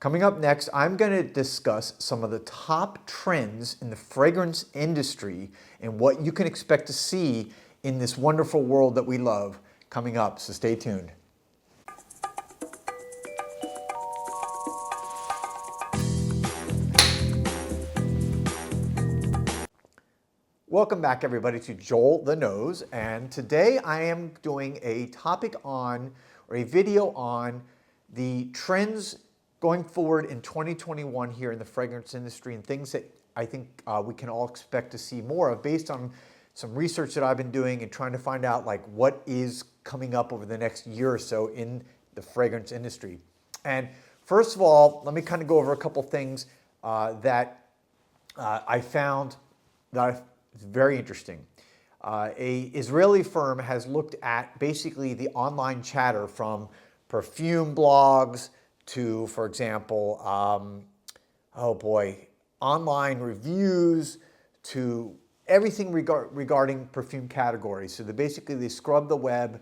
Coming up next, I'm going to discuss some of the top trends in the fragrance industry and what you can expect to see in this wonderful world that we love coming up, so stay tuned. Welcome back, everybody, to Joel the Nose, and today I am doing a topic on, or a video on, the trends going forward in 2021 here in the fragrance industry and things that I think we can all expect to see more of based on some research that I've been doing and trying to find out like what is coming up over the next year or so in the fragrance industry. And first of all, let me kind of go over a couple things that I found that is very interesting. A Israeli firm has looked at basically the online chatter from perfume blogs to, for example, online reviews to everything regarding perfume categories. So they scrub the web,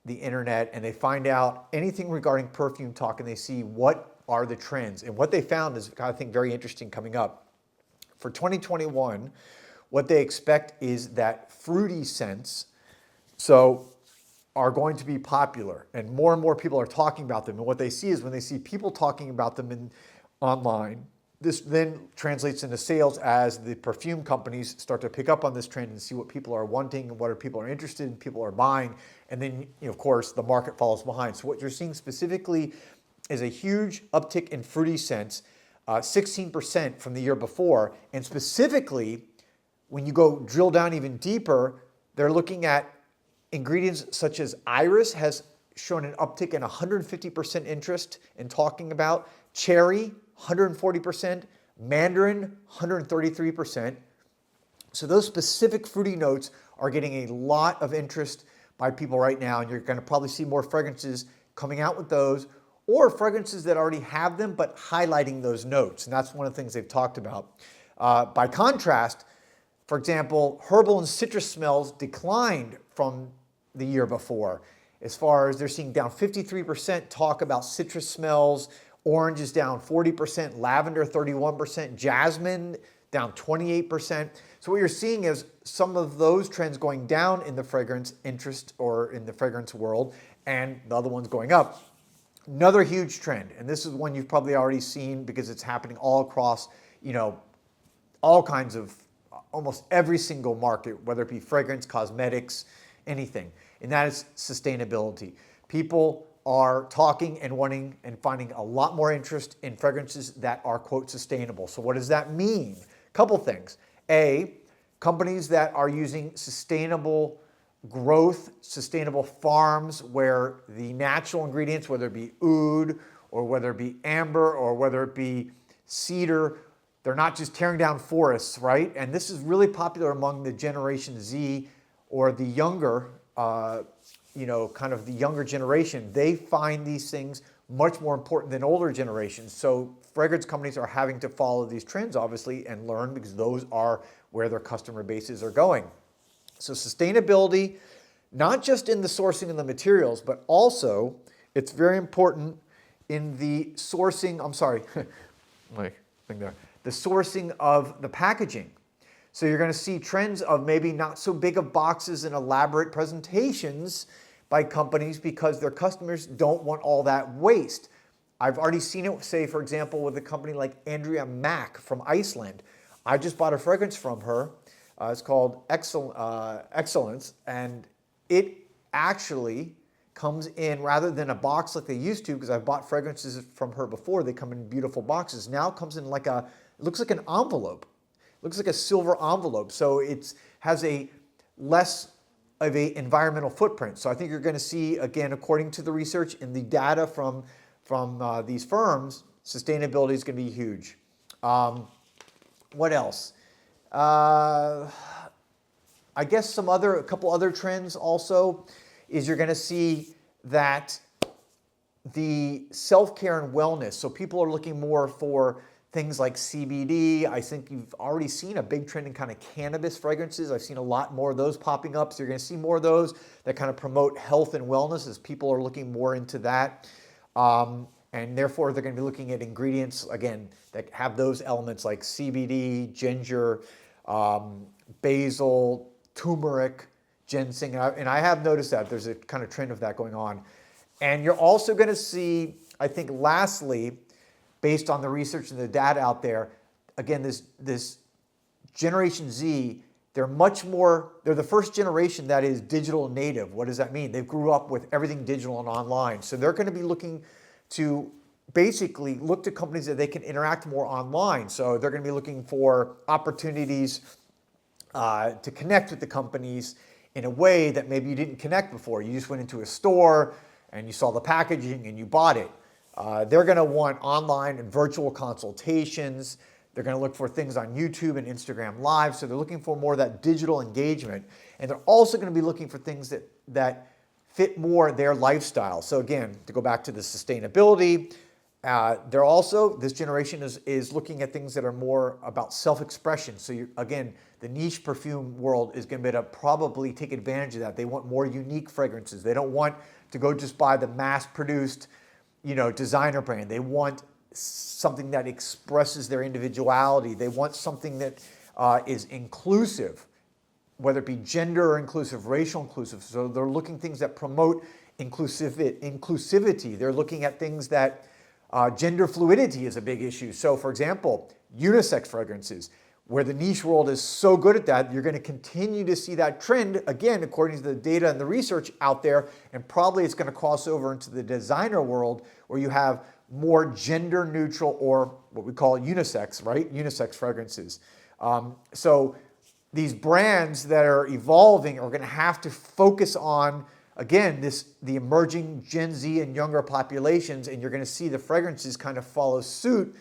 the internet, and they find out anything regarding perfume talk, and they see what are the trends. And what they found is, I think, very interesting coming up. For 2021, what they expect is that fruity scents are going to be popular, and more people are talking about them. And what they see is when they see people talking about them online, this then translates into sales as the perfume companies start to pick up on this trend and see what people are wanting and what people are interested in, people are buying, and then of course the market follows behind. So what you're seeing specifically is a huge uptick in fruity scents, 16% from the year before, and specifically when you go drill down even deeper, they're looking at ingredients such as iris has shown an uptick in 150% interest in talking about, cherry 140%, mandarin 133%. So those specific fruity notes are getting a lot of interest by people right now, and you're going to probably see more fragrances coming out with those, or fragrances that already have them but highlighting those notes, and that's one of the things they've talked about. By contrast, for example, herbal and citrus smells declined from the year before. As far as they're seeing down 53% talk about citrus smells, orange is down 40%, lavender 31%, jasmine down 28%. So what you're seeing is some of those trends going down in the fragrance interest or in the fragrance world, and the other ones going up. Another huge trend, and this is one you've probably already seen because it's happening all across, all kinds of, almost every single market, whether it be fragrance, cosmetics, anything, and that is sustainability. People are talking and wanting and finding a lot more interest in fragrances that are, quote, sustainable. So what does that mean? A couple things. A, companies that are using sustainable growth, sustainable farms where the natural ingredients, whether it be oud or whether it be amber or whether it be cedar, they're not just tearing down forests, right? And this is really popular among the Generation Z or the younger, kind of the younger generation. They find these things much more important than older generations. So fragrance companies are having to follow these trends, obviously, and learn because those are where their customer bases are going. So sustainability, not just in the sourcing of the materials, but also it's very important in the sourcing, the sourcing of the packaging. So you're going to see trends of maybe not so big of boxes and elaborate presentations by companies because their customers don't want all that waste. I've already seen it, say, for example, with a company like Andrea Mack from Iceland. I just bought a fragrance from her. It's called Excellence, and it actually comes in, rather than a box like they used to, because I've bought fragrances from her before, they come in beautiful boxes. Now it comes in like it looks like an envelope. It looks like a silver envelope. So it has a less of an environmental footprint. So I think you're going to see, again, according to the research and the data from these firms, sustainability is going to be huge. What else? I guess a couple other trends also is you're going to see that the self-care and wellness. So people are looking more for things like CBD. I think you've already seen a big trend in kind of cannabis fragrances. I've seen a lot more of those popping up. So you're going to see more of those that kind of promote health and wellness as people are looking more into that. And And therefore, they're going to be looking at ingredients, again, that have those elements like CBD, ginger, basil, turmeric, ginseng. And I have noticed that there's a kind of trend of that going on. And you're also going to see, I think, lastly, based on the research and the data out there, again, this Generation Z, they're the first generation that is digital native. What does that mean? They grew up with everything digital and online. So they're going to be looking to basically look to companies that they can interact more online. So they're going to be looking for opportunities to connect with the companies in a way that maybe you didn't connect before. You just went into a store and you saw the packaging and you bought it. They're going to want online and virtual consultations. They're going to look for things on YouTube and Instagram Live. So they're looking for more of that digital engagement. And they're also going to be looking for things that fit more their lifestyle. So again, to go back to the sustainability, this generation is looking at things that are more about self-expression. So again, the niche perfume world is going to probably take advantage of that. They want more unique fragrances. They don't want to go just buy the mass-produced, designer brand. They want something that expresses their individuality. They want something that is inclusive, whether it be gender inclusive, racial inclusive. So they're looking things that promote inclusivity. They're looking at things that gender fluidity is a big issue. So for example, unisex fragrances, where the niche world is so good at that, you're going to continue to see that trend, again, according to the data and the research out there, and probably it's going to cross over into the designer world where you have more gender neutral, or what we call unisex, right? Unisex fragrances. So these brands that are evolving are going to have to focus on, again, the emerging Gen Z and younger populations, and you're going to see the fragrances kind of follow suit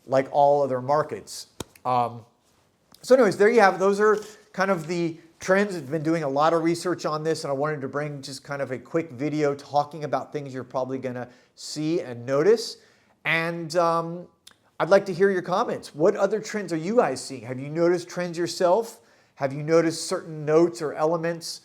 like all other markets. So anyways, there you have it. Those are kind of the trends. I've been doing a lot of research on this, and I wanted to bring just kind of a quick video talking about things you're probably going to see and notice. And I'd like to hear your comments. What other trends are you guys seeing? Have you noticed trends yourself? Have you noticed certain notes or elements?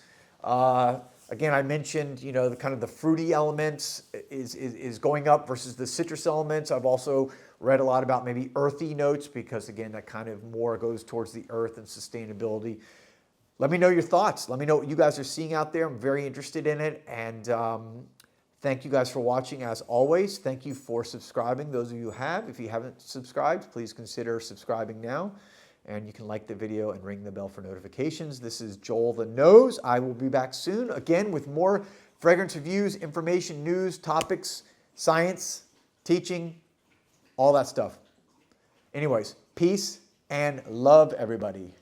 Again, I mentioned, the kind of the fruity elements is going up versus the citrus elements. I've also read a lot about maybe earthy notes because, again, that kind of more goes towards the earth and sustainability. Let me know your thoughts. Let me know what you guys are seeing out there. I'm very interested in it. And thank you guys for watching as always. Thank you for subscribing, those of you who have. If you haven't subscribed, please consider subscribing now. And you can like the video and ring the bell for notifications. This is Joel the Nose. I will be back soon, again, with more fragrance reviews, information, news, topics, science, teaching, all that stuff. Anyways, peace and love, everybody.